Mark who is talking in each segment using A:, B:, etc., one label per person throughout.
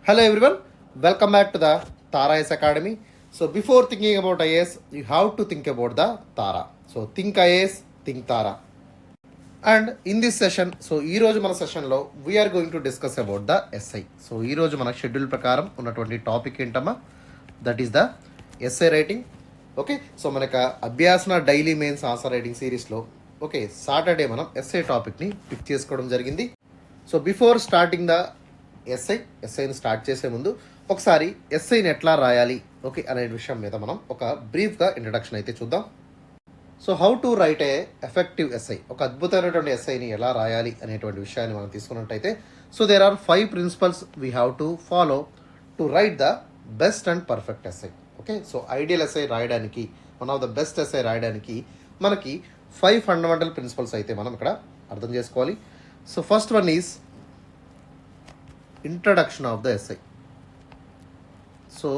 A: Hello everyone, welcome back to the Tara IAS Academy. So before thinking about IAS, you have to think about the Tara. So think IAS, think Tara. And in this session, so ఈ రోజు మన సెషన్లో we are going to discuss about the essay. So ఈ రోజు మన schedule ప్రకారం ఉన్నటువంటి topic ఏంటమ్మా, that is the essay writing. Okay, so మనకు అభ్యాసన డైలీ మెయిన్స్ ఆన్సర్ రైటింగ్ సిరీస్లో ఓకే సాటర్డే మనం ఎస్ఐ టాపిక్ని పిక్ చేసుకోవడం జరిగింది. సో బిఫోర్ స్టార్టింగ్ ద ఎస్ఐని స్టార్ట్ చేసే ముందు ఒకసారి ఎస్ఐని ఎట్లా రాయాలి ఓకే అనే విషయం మీద మనం ఒక బ్రీఫ్గా ఇంట్రడక్షన్ అయితే చూద్దాం. So how to write a effective essay, ఒక అద్భుతమైనటువంటి ఎస్ఐని ఎలా రాయాలి అనేటువంటి విషయాన్ని మనం తీసుకున్నట్టయితే, so there are 5 principles we have to follow to write the best and perfect essay. Okay, so ideal essay రాయడానికి, one of the best essay రాయడానికి మనకి 5 ఫండమెంటల్ ప్రిన్సిపల్స్ అయితే మనం ఇక్కడ అర్థం చేసుకోవాలి. So first one is introduction of the essay. So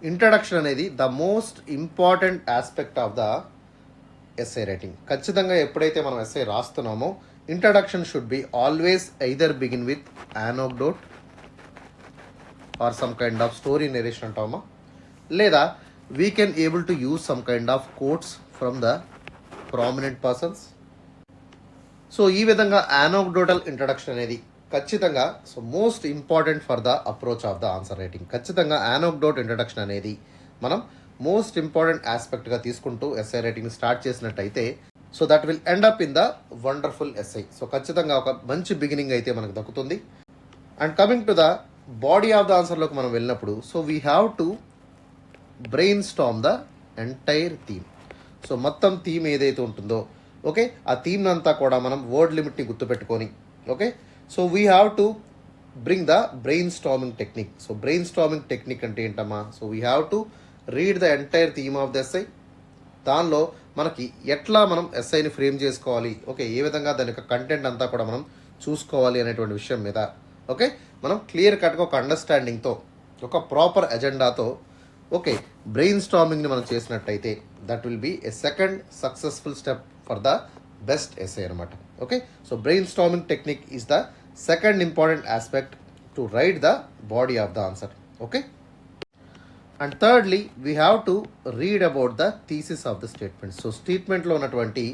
A: introduction అనేది the most important aspect of the essay writing. ఖచ్చితంగా ఎప్పుడైతే మనం ఎస్ఐ రాస్తున్నామో introduction should be always either begin with anecdote or some kind of story narration అంటామా, లేదా we can able to use some kind of quotes from the prominent persons. So ఈ విధంగా anecdotal introduction అనేది ఖచ్చితంగా so most important for the approach of the answer writing. ఖచ్చితంగా anecdote introduction అనేది మనం most important ఆస్పెక్ట్గా తీసుకుంటూ ఎస్ఐ రైటింగ్ స్టార్ట్ చేసినట్టయితే so that will end up in the wonderful essay. So ఖచ్చితంగా ఒక మంచి బిగినింగ్ అయితే మనకు దక్కుతుంది. And coming to the body of the ఆన్సర్లోకి మనం వెళ్ళినప్పుడు so we have to brainstorm the entire theme. So మొత్తం థీమ్ ఏదైతే ఉంటుందో ఓకే ఆ థీమ్ అంతా కూడా మనం వర్డ్ లిమిట్ని గుర్తుపెట్టుకొని okay so we have to bring the brain storming technique. So brainstorming technique అంటే ఏంటమ్మా, so we have to read the entire theme of the SI. దానిలో మనకి ఎట్లా మనం ఎస్ఐని ఫ్రేమ్ చేసుకోవాలి ఓకే, ఏ విధంగా దాని యొక్క కంటెంట్ అంతా కూడా మనం చూసుకోవాలి అనేటువంటి విషయం మీద ఓకే మనం క్లియర్ కట్గా ఒక అండర్స్టాండింగ్తో ఒక ప్రాపర్ ఎజెండాతో ఓకే బ్రెయిన్ స్టార్మింగ్ని మనం చేసినట్టయితే that will be a second successful step for the best essay అనమాట. Okay, so brainstorming technique is the second important aspect to write the body of the answer. Okay, and thirdly we have to read about the thesis of the statement. So స్టేట్మెంట్లో ఉన్నటువంటి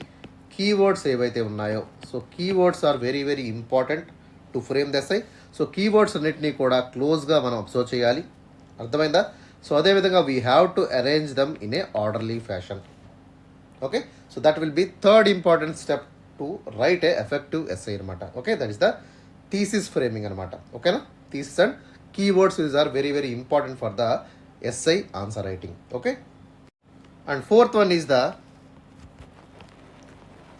A: keywords ఏవైతే ఉన్నాయో so keywords are very very important to frame the essay. So keywords అన్నిటినీ కూడా క్లోజ్గా మనం observe చేయాలి, అర్థమైందా. సో అదేవిధంగా we have to arrange them in a orderly fashion. Okay, so that will be third important step to write a effective essay అనమాట. Okay, that is the thesis framing అనమాట. ఓకేనా, thesis and keywords is are very very important for the essay answer writing. Okay, and fourth one is the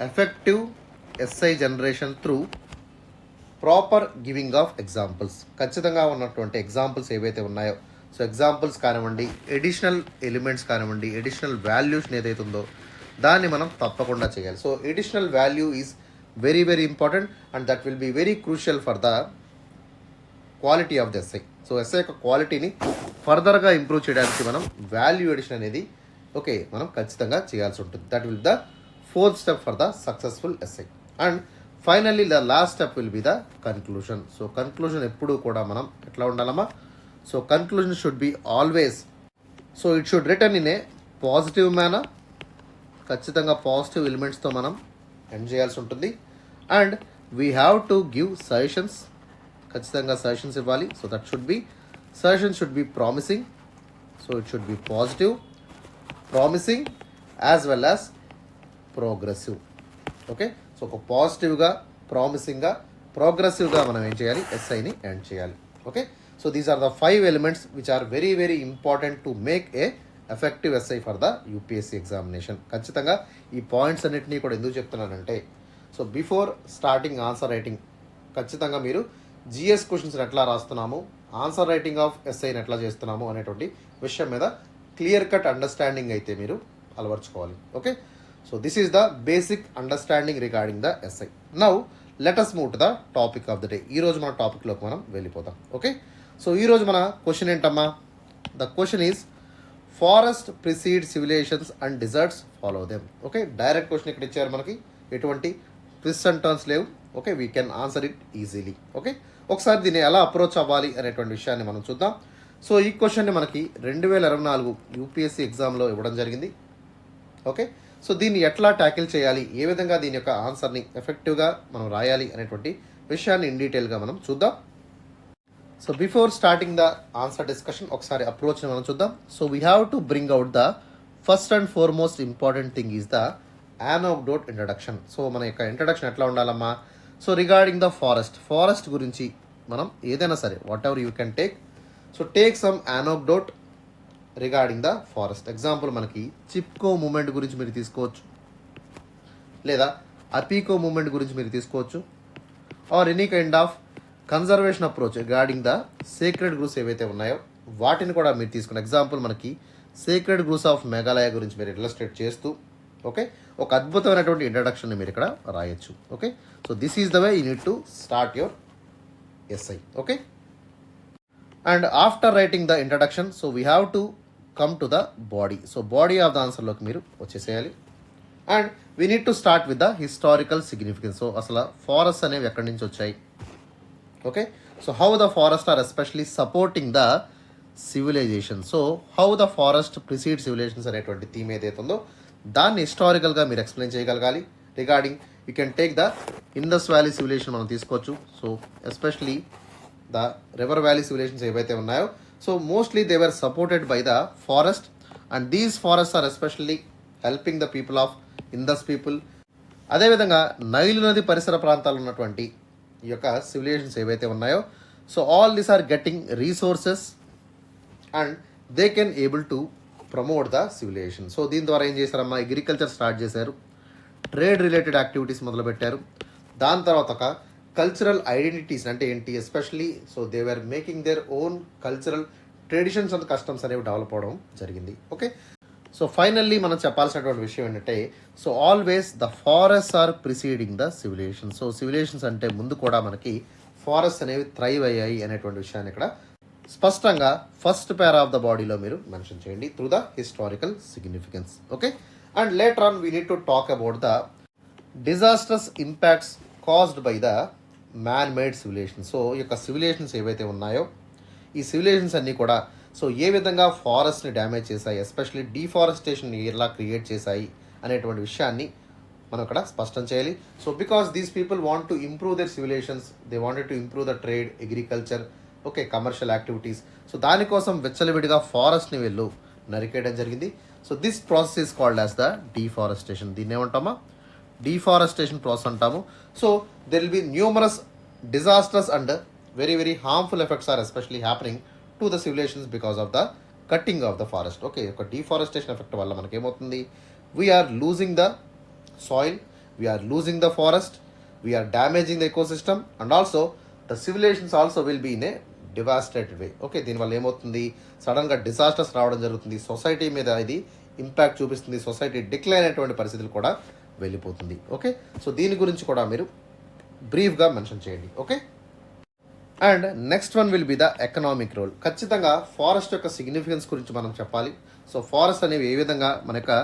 A: effective essay generation through proper giving of examples. ఖచ్చితంగా ఉన్నటువంటి examples ఏవైతే ఉన్నాయో so examples కానివ్వండి, additional elements కానివ్వండి, additional వాల్యూస్ని ఏదైతే ఉందో దాన్ని మనం తప్పకుండా చేయాలి. So additional value is very very important and that will be very crucial for the quality of the essay. So essay యొక్క క్వాలిటీని ఫర్దర్గా ఇంప్రూవ్ చేయడానికి మనం వాల్యూ ఎడిషన్ అనేది ఓకే మనం ఖచ్చితంగా చేయాల్సి ఉంటుంది. That will the fourth step for the successful essay. And finally the last step will be the conclusion. So conclusion ఎప్పుడూ కూడా మనం ఎట్లా ఉండాలమ్మా, so conclusion should be always so it should return in a positive manner. ఖచ్చితంగా positive ఎలిమెంట్స్తో మనం end చేయాల్సి ఉంటుంది. And we have to give suggestions, ఖచ్చితంగా సజెషన్స్ ఇవ్వాలి. So that should be suggestion should be promising. So it should B positive, promising as well as progressive. Okay, so ఒక పాజిటివ్గా, ప్రామిసింగ్గా, ప్రోగ్రెసివ్గా మనం ఏం చేయాలి, ఎస్ఐని ఎండ్ చేయాలి. Okay, so these are the 5 elements which are very very important to make a effective essay for the UPSC examination. ఖచ్చితంగా ఈ points అన్నిటినీ కూడా ఎందుకు చెప్తున్నానంటే so before starting answer writing ఖచ్చితంగా మీరు జిఎస్ క్వశ్చన్స్ని ఎట్లా రాస్తున్నాము, ఆన్సర్ రైటింగ్ ఆఫ్ ఎస్ఐని ఎట్లా చేస్తున్నాము అనేటువంటి విషయం మీద క్లియర్ కట్ అండర్స్టాండింగ్ అయితే మీరు అలవర్చుకోవాలి. Okay, so this is the basic understanding regarding the essay. Now let us move to the topic of the day. ఈరోజు మన టాపిక్లోకి మనం వెళ్ళిపోతాం. ఓకే, సో ఈరోజు మన క్వశ్చన్ ఏంటమ్మా, the question is forest precede civilizations and deserts follow them. Okay, direct question ఇక్కడ ఇచ్చారు మనకి, ఎటువంటి ట్విస్ట్ అండ్ టర్న్స్ లేవు. Okay, we can answer it easily. Okay, ఒకసారి దీన్ని ఎలా అప్రోచ్ అవ్వాలి అనేటువంటి విషయాన్ని మనం చూద్దాం. సో ఈ క్వశ్చన్ని మనకి 2024 యూపీఎస్సీ ఎగ్జామ్లో ఇవ్వడం జరిగింది. ఓకే, సో దీన్ని ఎట్లా ట్యాకిల్ చేయాలి, ఏ విధంగా దీని యొక్క ఆన్సర్ని ఎఫెక్టివ్గా మనం రాయాలి అనేటువంటి విషయాన్ని ఇన్ డీటెయిల్గా మనం చూద్దాం. So before starting the answer discussion ఒకసారి అప్రోచ్ని మనం చూద్దాం. So we have to bring out the first and foremost important thing is the anecdote introduction. So మన యొక్క ఇంట్రడక్షన్ ఎట్లా ఉండాలమ్మా? సో రిగార్డింగ్ ద ఫారెస్ట్ గురించి మనం ఏదైనా సరే whatever you can take. So take some anecdote regarding the forest. Example మనకి Chipko moment గురించి మీరు తీసుకోవచ్చు, లేదా అపీకో మూమెంట్ గురించి మీరు తీసుకోవచ్చు, or any kind of conservation approach regarding the sacred groups ఏవైతే ఉన్నాయో వాటిని కూడా మీరు తీసుకున్న. ఎగ్జాంపుల్ మనకి సేక్రెడ్ గ్రూప్స్ ఆఫ్ మేఘాలయ గురించి మీరు ఇల్లస్ట్రేట్ చేస్తూ ఓకే ఒక అద్భుతమైనటువంటి ఇంట్రడక్షన్ని మీరు ఇక్కడ రాయొచ్చు. Okay, so this is the way you need to start your essay. Okay, and after writing the introduction so we have to come to the body. So body of the ఆన్సర్లోకి మీరు వచ్చేసేయాలి. And we need to start with the historical significance. So అసలు forest అనేవి ఎక్కడి నుంచి వచ్చాయి? Okay, so how the forest are especially supporting the civilization. So how the forest precede civilizations అనేటువంటి theme ఏదైతే ఉందో దాన్ని హిస్టారికల్గా మీరు ఎక్స్ప్లెయిన్ చేయగలగాలి. Regarding you can take the Indus valley civilization మనం తీసుకోవచ్చు. So especially the river valley civilizations ఏవైతే ఉన్నాయో so mostly they were supported by the forest and these forest are especially helping the people of Indus people. అదేవిధంగా Nile నది పరిసర ప్రాంతాల్లో ఉన్నటువంటి ఈ యొక్క సివిలైజేషన్స్ ఏవైతే ఉన్నాయో so all these are getting resources and they can able to promote the civilization. So దీని ద్వారా ఏం చేశారమ్మా? అగ్రికల్చర్ స్టార్ట్ చేశారు, ట్రేడ్ రిలేటెడ్ యాక్టివిటీస్ మొదలుపెట్టారు. దాని తర్వాత ఒక కల్చరల్ ఐడెంటిటీస్ అంటే ఏంటి especially so they were making their own cultural traditions and customs అనేవి డెవలప్ అవడం జరిగింది. ఓకే, సో ఫైనల్లీ మనం చెప్పాల్సినటువంటి విషయం ఏంటంటే so always the forest are preceding the civilization. So civilizations అంటే ముందు కూడా మనకి ఫారెస్ట్ అనేవి థ్రైవ్ అయ్యాయి అనేటువంటి విషయాన్ని ఇక్కడ స్పష్టంగా ఫస్ట్ పేరా ఆఫ్ ద బాడీలో మీరు మెన్షన్ చేయండి through the historical significance. Okay, and later on we need to talk about the disasters impacts caused by the man made civilization. So ఈ యొక్క సివిలైజేషన్స్ ఏవైతే ఉన్నాయో ఈ సివిలైజేషన్స్ అన్నీ కూడా సో ఏ విధంగా ఫారెస్ట్ని డ్యామేజ్ చేశాయి, ఎస్పెషలీ డీఫారెస్టేషన్ ఎలా క్రియేట్ చేశాయి అనేటువంటి విషయాన్ని మనం ఇక్కడ స్పష్టం చేయాలి. So because these people want to improve their civilizations, they wanted to improve the trade, agriculture, okay commercial activities. So దానికోసం విచ్చలవిడిగా ఫారెస్ట్ని వీళ్ళు నరికేయడం జరిగింది. So this process is called as the deforestation. దీన్ని ఏమంటామా? డీఫారెస్టేషన్ ప్రాసెస్ అంటాము. So there will be numerous disasters and very very harmful effects are especially happening to the civilizations because of the cutting of the forest. Okay, ఒక deforestation effect వల్ల మనకేమవుతుంది? We are losing the soil, we are losing the forest, we are damaging the ecosystem and also the civilizations also will be in a devastated way. Okay, దీనివల్ల ఏమవుతుంది? సడన్గా disasters రావడం జరుగుతుంది, society మీద ఇది ఇంపాక్ట్ చూపిస్తుంది, సొసైటీ డిక్లైన్ అయినటువంటి పరిస్థితులు కూడా వెళ్ళిపోతుంది. ఓకే, సో దీని గురించి కూడా మీరు బ్రీఫ్గా మెన్షన్ చేయండి. Okay, and next one will be the economic role. ఖచ్చితంగా ఫారెస్ట్ యొక్క సిగ్నిఫికెన్స్ గురించి మనం చెప్పాలి. సో ఫారెస్ట్ అనేవి ఏ విధంగా మన యొక్క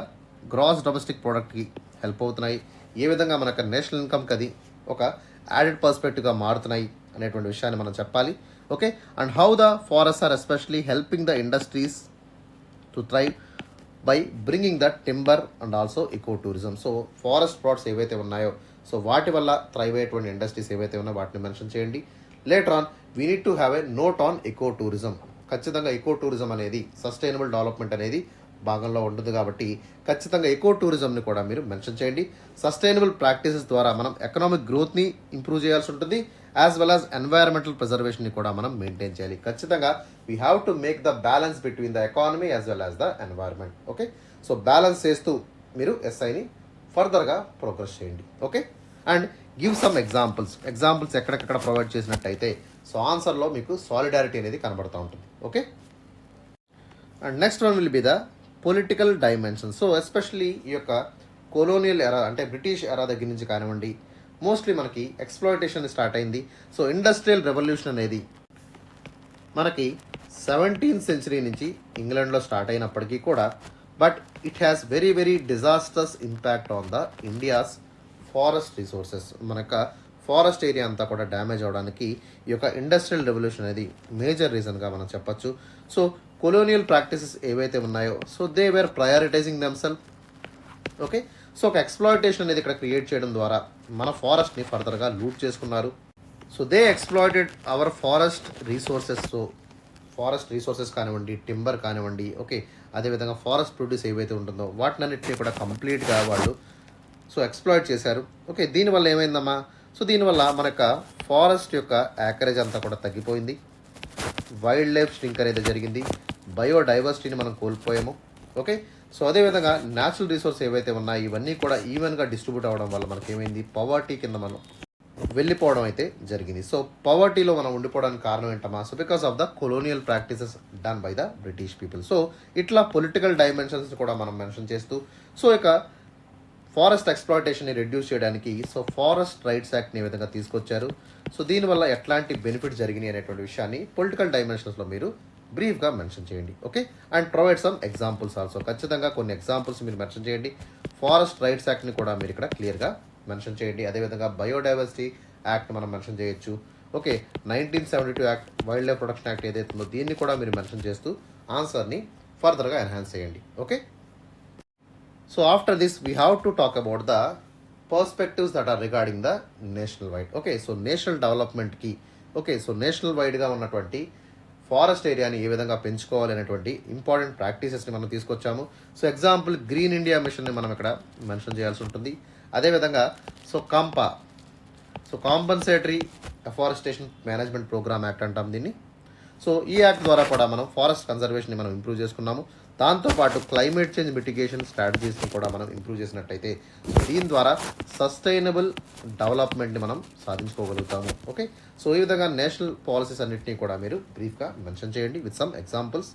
A: గ్రాస్ డొమెస్టిక్ ప్రోడక్ట్కి హెల్ప్ అవుతున్నాయి, ఏ విధంగా మన యొక్క నేషనల్ ఇన్కమ్కి అది ఒక యాడెడ్ పర్స్పెక్టివ్గా మారుతున్నాయి అనేటువంటి విషయాన్ని మనం చెప్పాలి. Okay, and how the forest are especially helping the industries to thrive by bringing the timber and also eco tourism. So forest plots ఏవైతే ఉన్నాయో సో వాటి వల్ల థ్రైవ్ అయ్యేటువంటి ఇండస్ట్రీస్ ఏవైతే ఉన్నాయో వాటిని మెన్షన్ చేయండి. Later on we need to have a note on eco tourism. ఖచ్చితంగా ఎకో టూరిజం అనేది సస్టైనబుల్ డెవలప్మెంట్ అనేది భాగంలో ఉంటుంది కాబట్టి ఖచ్చితంగా ఎకో టూరిజంని కూడా మీరు మెన్షన్ చేయండి. సస్టైనబుల్ ప్రాక్టీసెస్ ద్వారా మనం ఎకనామిక్ గ్రోత్ని ఇంప్రూవ్ చేయాల్సి ఉంటుంది, యాజ్ వెల్ యాజ్ ఎన్వైరన్మెంటల్ ప్రిజర్వేషన్ని కూడా మనం మెయింటైన్ చేయాలి. ఖచ్చితంగా we have to make the balance between the economy as well as the environment. Okay, so balance చేస్తూ మీరు ఎస్ఐని ఫర్దర్గా ప్రోగ్రెస్ చేయండి. Okay, and give some examples ఎక్కడెక్కడ ప్రొవైడ్ చేసినట్టయితే సో ఆన్సర్లో మీకు సాలిడారిటీ అనేది కనబడుతూ ఉంటుంది. Okay, and next one will be the political dimension. So especially ఈ యొక్క కొలోనియల్ ఎరా అంటే బ్రిటిష్ ఎరా దగ్గర నుంచి కానివ్వండి మోస్ట్లీ మనకి ఎక్స్ప్లాయిటేషన్ స్టార్ట్ అయింది. సో ఇండస్ట్రియల్ రెవల్యూషన్ అనేది మనకి 17th century నుంచి ఇంగ్లాండ్లో స్టార్ట్ అయినప్పటికీ కూడా but it has very very disasters impact on the India's forest resources. మన యొక్క ఫారెస్ట్ ఏరియా అంతా కూడా డ్యామేజ్ అవడానికి ఈ యొక్క ఇండస్ట్రియల్ రెవల్యూషన్ అనేది మేజర్ రీజన్గా మనం చెప్పొచ్చు. సో కొలోనియల్ ప్రాక్టీసెస్ ఏవైతే ఉన్నాయో so they were prioritising themself. Okay, so ఒక ఎక్స్ప్లాయిటేషన్ అనేది ఇక్కడ క్రియేట్ చేయడం ద్వారా మన ఫారెస్ట్ని ఫర్దర్గా లూట్ చేసుకున్నారు. So they exploited our forest resources. So forest resources కానివ్వండి, టింబర్ కానివ్వండి, ఓకే, అదేవిధంగా ఫారెస్ట్ ప్రొడ్యూస్ ఏవైతే ఉంటుందో వాటినన్నింటినీ కూడా కంప్లీట్గా వాళ్ళు సో ఎక్స్ప్లాయిట్ చేశారు. ఓకే, దీనివల్ల ఏమైందమ్మా, సో దీనివల్ల మన యొక్క ఫారెస్ట్ యొక్క యాకరేజ్ అంతా కూడా తగ్గిపోయింది, వైల్డ్ లైఫ్ స్ట్రింక్ అనేది జరిగింది, బయోడైవర్సిటీని మనం కోల్పోయాము. ఓకే, సో అదేవిధంగా న్యాచురల్ రిసోర్స్ ఏవైతే ఉన్నాయో ఇవన్నీ కూడా ఈవెన్గా డిస్ట్రిబ్యూట్ అవ్వడం వల్ల మనకి ఏమైంది, పవర్టీ కింద మనం వెళ్ళిపోవడం అయితే జరిగింది. సో పవర్టీలో మనం ఉండిపోవడానికి కారణం ఏంటమ్మా, so because of the colonial practices done by the British people. So ఇట్లా పొలిటికల్ డైమెన్షన్స్ కూడా మనం మెన్షన్ చేస్తూ సో ఇక ఫారెస్ట్ ఎక్స్ప్లాయిటేషన్ని రెడ్యూస్ చేయడానికి సో ఫారెస్ట్ రైట్స్ యాక్ట్ని ఏ విధంగా తీసుకొచ్చారు, సో దీనివల్ల ఎట్లాంటి బెనిఫిట్స్ జరిగినాయి అనేటువంటి విషయాన్ని పొలిటికల్ డైమెన్షన్స్లో మీరు బ్రీఫ్గా మెన్షన్ చేయండి. Okay, and provide some examples also. ఖచ్చితంగా కొన్ని ఎగ్జాంపుల్స్ మీరు మెన్షన్ చేయండి. ఫారెస్ట్ రైట్స్ యాక్ట్ని కూడా మీరు ఇక్కడ క్లియర్గా మెన్షన్ చేయండి. అదేవిధంగా బయోడైవర్సిటీ యాక్ట్ మనం మెన్షన్ చేయొచ్చు. Okay, 1972 act, wild life protection act ఏదైతే ఉందో దీన్ని కూడా మీరు మెన్షన్ చేస్తూ ఆన్సర్ని ఫర్దర్గా ఎన్హాన్స్ చేయండి. Okay, so after this we have to talk about the perspectives that are regarding the national wide. Okay, so national డెవలప్మెంట్కి ఓకే సో నేషనల్ వైడ్గా ఉన్నటువంటి ఫారెస్ట్ ఏరియాని ఏ విధంగా పెంచుకోవాలి అనేటువంటి ఇంపార్టెంట్ ప్రాక్టీసెస్ని మనం తీసుకొచ్చాము. సో ఎగ్జాంపుల్ గ్రీన్ ఇండియా మిషన్ని మనం ఇక్కడ మెన్షన్ చేయాల్సి ఉంటుంది. అదేవిధంగా so CAMPA, so compensatory afforestation management programme act అంటాం దీన్ని. సో ఈ యాక్ట్ ద్వారా కూడా మనం ఫారెస్ట్ కన్జర్వేషన్ని మనం ఇంప్రూవ్ చేసుకున్నాము. దాంతోపాటు క్లైమేట్ చేంజ్ మిటిగేషన్ స్ట్రాటజీస్ని కూడా మనం ఇంప్రూవ్ చేసినట్టయితే దీని ద్వారా సస్టైనబుల్ డెవలప్మెంట్ని మనం సాధించుకోగలుగుతాము. ఓకే, సో ఈ విధంగా నేషనల్ పాలసీస్ అన్నింటినీ కూడా మీరు బ్రీఫ్గా మెన్షన్ చేయండి విత్ సమ్ ఎగ్జాంపుల్స్.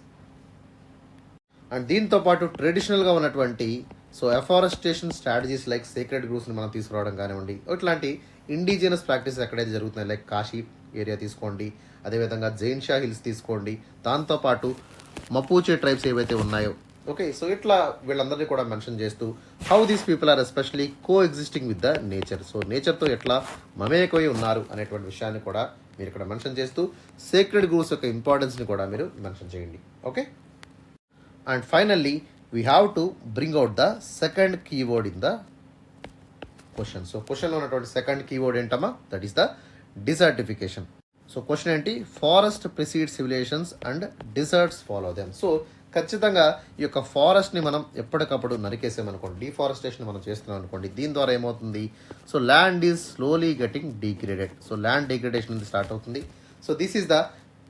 A: అండ్ దీంతోపాటు ట్రెడిషనల్గా ఉన్నటువంటి so afforestation strategies like secret గ్రూప్స్ని మనం తీసుకురావడం కానివ్వండి, ఇట్లాంటి ఇండిజినస్ ప్రాక్టీసెస్ ఎక్కడైతే జరుగుతున్నాయి లైక్ కాశీ ఏరియా తీసుకోండి, అదేవిధంగా జైన్ షా హిల్స్ తీసుకోండి, దాంతోపాటు మపూచే ట్రైబ్స్ ఏవైతే ఉన్నాయో. ఓకే, సో ఇట్లా వీళ్ళందరినీ కూడా మెన్షన్ చేస్తూ how these people are especially coexisting with the nature. So నేచర్తో ఎట్లా మమేకమై ఉన్నారు అనేటువంటి విషయాన్ని కూడా మీరు ఇక్కడ మెన్షన్ చేస్తూ సీక్రెట్ గ్రూప్స్ యొక్క ఇంపార్టెన్స్ని కూడా మీరు మెన్షన్ చేయండి. Okay, and finally we have to bring out the second keyword in the question. So క్వశ్చన్లో ఉన్నటువంటి సెకండ్ కీవర్డ్ ఏంటమ్మా, that is the desertification. So question ఏంటి, forest precede civilizations and deserts follow them. So ఖచ్చితంగా ఈ యొక్క ఫారెస్ట్ని మనం ఎప్పటికప్పుడు నరికేసామనుకోండి, deforestation మనం చేస్తున్నాం అనుకోండి, దీని ద్వారా ఏమవుతుంది, so land is slowly getting degraded. So land degradation అనేది స్టార్ట్ అవుతుంది. So this is the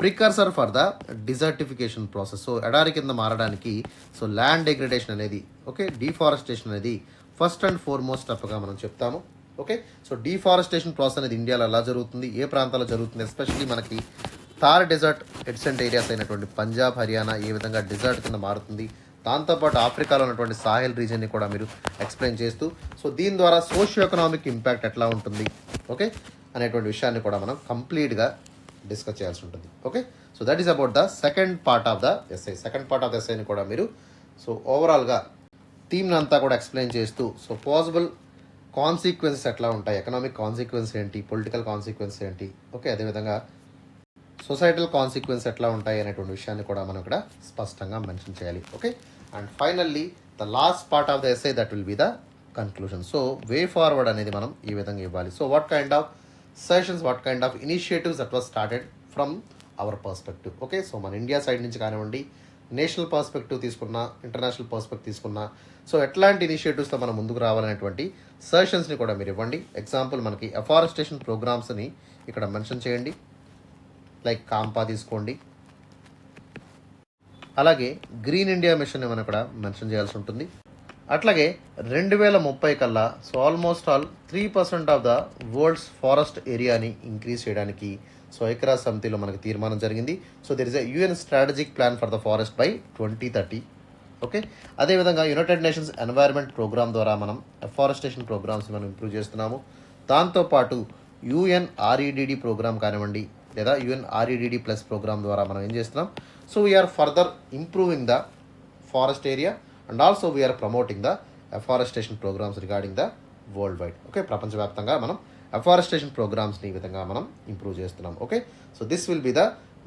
A: precursor for the desertification process. So ఎడారి కింద మారడానికి సో ల్యాండ్ డిగ్రేడేషన్ అనేది ఓకే డిఫారెస్టేషన్ అనేది ఫస్ట్ అండ్ ఫార్మోస్ట్ స్టెప్గా మనం చెప్తాము. ఓకే, సో డిఫారెస్టేషన్ ప్రాసెస్ అనేది ఇండియాలో ఎలా జరుగుతుంది, ఏ ప్రాంతాల్లో జరుగుతుంది, ఎస్పెషల్లీ మనకి థార్ డెజర్ట్ ఎడ్సెంట్ ఏరియాస్ అయినటువంటి పంజాబ్, హర్యానా ఏ విధంగా డెజర్ట్ కింద మారుతుంది, దాంతోపాటు ఆఫ్రికాలో ఉన్నటువంటి సాహెల్ రీజియన్ని కూడా మీరు ఎక్స్ప్లెయిన్ చేస్తూ సో దీని ద్వారా సోషియో ఎకనామిక్ ఇంపాక్ట్ ఎట్లా ఉంటుంది ఓకే అనేటువంటి విషయాన్ని కూడా మనం కంప్లీట్గా డిస్కస్ చేయాల్సి ఉంటుంది. Okay, so that is about the second part of the SI. Second part of the ఎస్ఐని కూడా మీరు సో ఓవరాల్గా థీమ్ని అంతా కూడా ఎక్స్ప్లెయిన్ చేస్తూ సో పాసిబుల్ కాన్సిక్వెన్సెస్ ఎట్లా ఉంటాయి, ఎకనామిక్ కాన్సిక్వెన్స్ ఏంటి, పొలిటికల్ కాన్సిక్వెన్స్ ఏంటి, ఓకే అదేవిధంగా సొసైటల్ కాన్సిక్వెన్స్ ఎట్లా ఉంటాయి అనేటువంటి విషయాన్ని కూడా మనం ఇక్కడ స్పష్టంగా మెన్షన్ చేయాలి. Okay, and finally the last part of the SI that will be the conclusion. So way forward అనేది మనం ఈ విధంగా ఇవ్వాలి. So what kind of sessions, what kind of initiatives that was started from our perspective. Okay, so మన India side నుంచి కానివ్వండి, national perspective తీసుకున్నా, international perspective తీసుకున్నా, సో ఎట్లాంటి ఇనిషియేటివ్స్తో మనం ముందుకు రావాలనేటువంటి సజెషన్స్ని కూడా మీరు ఇవ్వండి. ఎగ్జాంపుల్ మనకి అఫారెస్టేషన్ ప్రోగ్రామ్స్ని ఇక్కడ మెన్షన్ చేయండి, లైక్ కాంపా తీసుకోండి. అలాగే గ్రీన్ ఇండియా మిషన్ని మనం ఇక్కడ మెన్షన్ చేయాల్సి ఉంటుంది. అట్లాగే 2030 కల్లా so almost all 3% of the world's forest ఏరియాని ఇంక్రీజ్ చేయడానికి సో ఐక్యరాజ్య సమితిలో మనకి తీర్మానం జరిగింది. So there is a UN strategic plan for the forest by 2030. Okay, అదేవిధంగా యునైటెడ్ నేషన్స్ ఎన్వైర్న్మెంట్ ప్రోగ్రామ్ ద్వారా మనం అఫారెస్టేషన్ ప్రోగ్రామ్స్ మనం ఇంప్రూవ్ చేస్తున్నాము. దాంతోపాటు యుఎన్ఆర్ఈడిడి ప్రోగ్రామ్ కానివ్వండి లేదా యుఎన్ఆర్ఈడిడి ప్లస్ ప్రోగ్రామ్ ద్వారా మనం ఏం చేస్తున్నాం, so we are further improving the forest area and also we are promoting the afforestation programmes regarding the worldwide. ఓకే, ప్రపంచవ్యాప్తంగా మనం అఫారెస్టేషన్ ప్రోగ్రామ్స్ని ఈ విధంగా మనం ఇంప్రూవ్ చేస్తున్నాం. Okay, so this will be the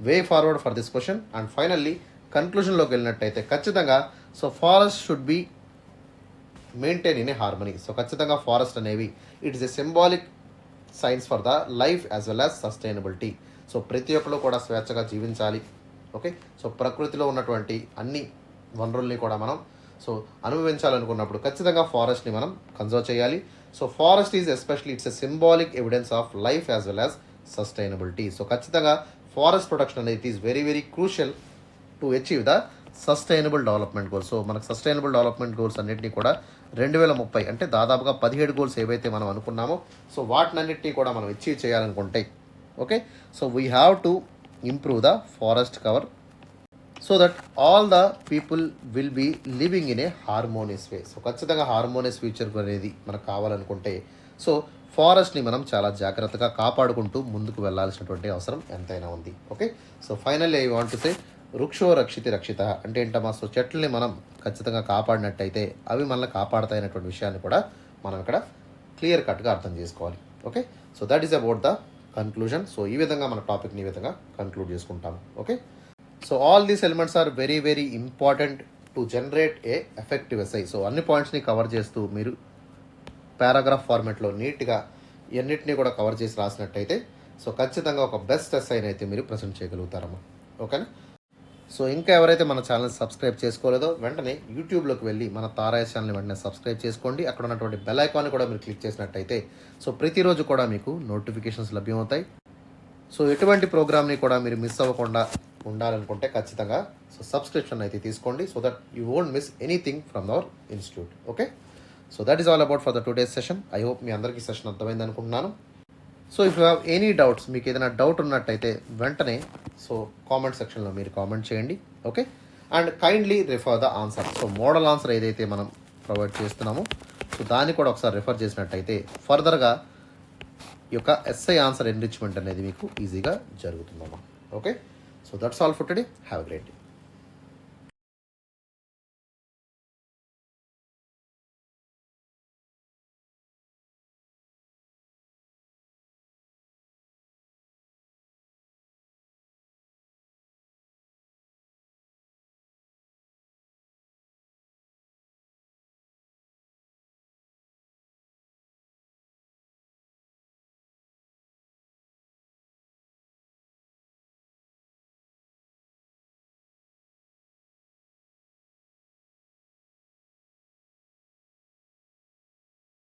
A: way forward for this question. And finally కన్క్లూజన్లోకి వెళ్ళినట్టయితే ఖచ్చితంగా so forest should be maintain in a harmony. So ఖచ్చితంగా ఫారెస్ట్ అనేవి it is a symbolic signs for the life as well as sustainability. So ప్రతి ఒక్కరు కూడా స్వేచ్ఛగా జీవించాలి. ఓకే, సో ప్రకృతిలో ఉన్నటువంటి అన్ని వనరుల్ని కూడా మనం సో అనుభవించాలనుకున్నప్పుడు ఖచ్చితంగా ఫారెస్ట్ని మనం కన్జర్వ్ చేయాలి. So forest is especially it's a symbolic evidence of life as well as sustainability. So ఖచ్చితంగా ఫారెస్ట్ ప్రొటెక్షన్ అనేది it is very very crucial to achieve the sustainable development goals. So మనకు sustainable development goals అన్నింటినీ కూడా 2030 అంటే దాదాపుగా 17 goals ఏవైతే మనం అనుకున్నామో సో వాటినన్నింటినీ కూడా మనం అచీవ్ చేయాలనుకుంటే okay, so we have to improve the forest cover so that all the people will be living in a harmonious way. So ఖచ్చితంగా హార్మోనియస్ ఫ్యూచర్ అనేది మనకు కావాలనుకుంటే సో ఫారెస్ట్ని మనం చాలా జాగ్రత్తగా కాపాడుకుంటూ ముందుకు వెళ్ళాల్సినటువంటి అవసరం ఎంతైనా ఉంది. Okay, so finally I want to say వృక్షో రక్షితి రక్షిత అంటే ఏంటమ్మా, సో చెట్లని మనం ఖచ్చితంగా కాపాడినట్టయితే అవి మనల్ని కాపాడతాయనేటువంటి విషయాన్ని కూడా మనం ఇక్కడ క్లియర్ కట్గా అర్థం చేసుకోవాలి. Okay, so that is about the conclusion. So ఈ విధంగా మన టాపిక్ని ఈ విధంగా కన్క్లూడ్ చేసుకుంటాము. Okay, so all these elements are very very important to generate a effective essay. So అన్ని పాయింట్స్ని కవర్ చేస్తూ మీరు పారాగ్రాఫ్ ఫార్మాట్లో నీట్గా ఎన్నిటిని కూడా కవర్ చేసి రాసినట్టయితే సో ఖచ్చితంగా ఒక బెస్ట్ ఎస్ఐని అయితే మీరు ప్రజెంట్ చేయగలుగుతారమ్మా. ఓకేనా, సో ఇంకా ఎవరైతే మన ఛానల్ సబ్స్క్రైబ్ చేసుకోలేదో వెంటనే యూట్యూబ్లోకి వెళ్ళి మన తారాయ ఛానల్ని వెంటనే సబ్స్క్రైబ్ చేసుకోండి. అక్కడ ఉన్నటువంటి బెల్ ఐకాన్ని కూడా మీరు క్లిక్ చేసినట్టయితే సో ప్రతిరోజు కూడా మీకు నోటిఫికేషన్స్ లభ్యమవుతాయి. సో ఎటువంటి ప్రోగ్రామ్ని కూడా మీరు మిస్ అవ్వకుండా ఉండాలనుకుంటే ఖచ్చితంగా సో సబ్స్క్రిప్షన్ అయితే తీసుకోండి so that you won't miss anything from our institute. Okay, so that is all about for the today's session. I hope మీ అందరికీ సెషన్ అర్థమైంది అనుకుంటున్నాను. So if you have any doubts, మీకు ఏదైనా డౌట్ ఉన్నట్టయితే వెంటనే సో కామెంట్ సెక్షన్లో మీరు కామెంట్ చేయండి. Okay, and kindly refer the answer. So model answer ఏదైతే మనం ప్రొవైడ్ చేస్తున్నామో సో దాన్ని కూడా ఒకసారి రిఫర్ చేసినట్టయితే ఫర్దర్గా ఈ యొక్క ఎస్ఐ ఆన్సర్ ఎన్రిచ్మెంట్ అనేది మీకు ఈజీగా జరుగుతుందమ్మా. Okay, so that's all for today. Have a great day.